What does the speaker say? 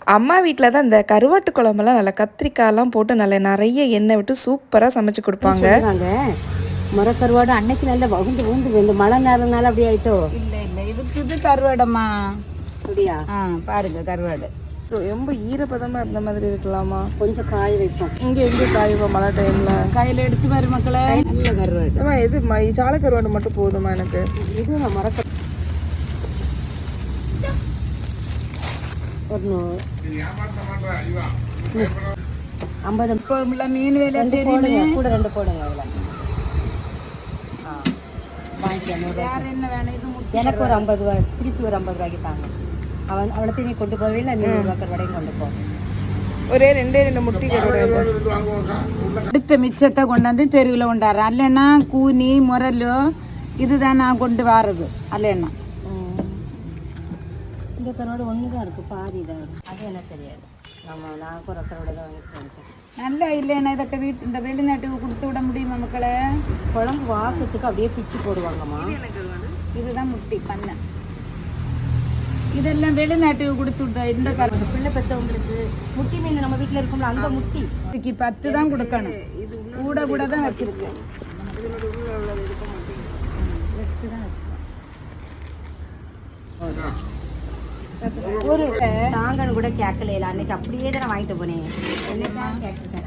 அம்மா வீட்ல தான் இந்த கருவாட்டு குழம்பெல்லாம் நல்லா கத்திரிக்காய்லாம் போட்டு நல்லா நிறைய எண்ணெய் விட்டு சூப்பராக சமைச்சு கொடுப்பாங்க. மரக்கருவாடு அன்னைக்கு நல்லா வகுந்து வகுந்து இந்த மழை நேரம்னால அப்படி ஆயிட்டோ. இல்ல இல்ல இது புது கருவாடம்மா. அப்படியா? பாருங்க கருவாடு ரொம்ப ஈரப்பதமா இருந்த மாதிரி இருக்கலாமா? கொஞ்சம் காய வைப்போம். இங்க எங்க காய்வோம் மழை டைம்ல? கையில எடுத்து பாரு மக்களே. நல்ல கருவாடு. இது சால கருவாடு மட்டும் போதுமா எனக்கு? இது மரக்க ஒரு 50 மீன் வேலை கூட 2 போடுங்க. வேற என்ன வேணும்? இது எனக்கு ஒரு 50 ரூபாய் திருப்பி ஒரு 50 ரூபாய்க்கு தாங்க. அவளை நீ கொண்டு போவே இல்லை, நீ 100 ரூபாய் வடையும் கொண்டு போ. ஒரே 2 முட்டி கருவாடு அடுத்த மிச்சத்தை கொண்டாந்து தெருவில் கொண்டாடுறேன். அல்லைன்னா கூனி முரலு இதுதான் நான் கொண்டு வர்றது. அல்லைன்னா இந்த கருவாடு ஒன்று தான் இருக்குது, பாதி தான் இருக்குது. அது எனக்கு தெரியாது. நான் ஒரு கருவாடு தான் வாங்கிட்டு நல்லா இல்லைன்னா இதற்கு இந்த வெளிநாட்டுக்கு கொடுத்து விட முடியுமா மக்களே? குழம்பு வாசத்துக்கு அப்படியே பிச்சு போடுவாங்கம்மா. இதுதான் முட்டி பண்ண. இதெல்லாம் வெளிநாட்டுக்கு கொடுத்து விட்ட இந்த கருவாடு. பிள்ளை பெற்றவங்களுக்கு முட்டி மீன் நம்ம வீட்டில் இருக்கும்ல அந்த முட்டி 10 தான் கொடுக்கணும். கூட கூட தான் வச்சிருக்கேன். ஒரு தாங்கன்னு கூட கேட்கல. அன்னைக்கு அப்படியே தான் வாங்கிட்டு போனேன். என்ன கேட்க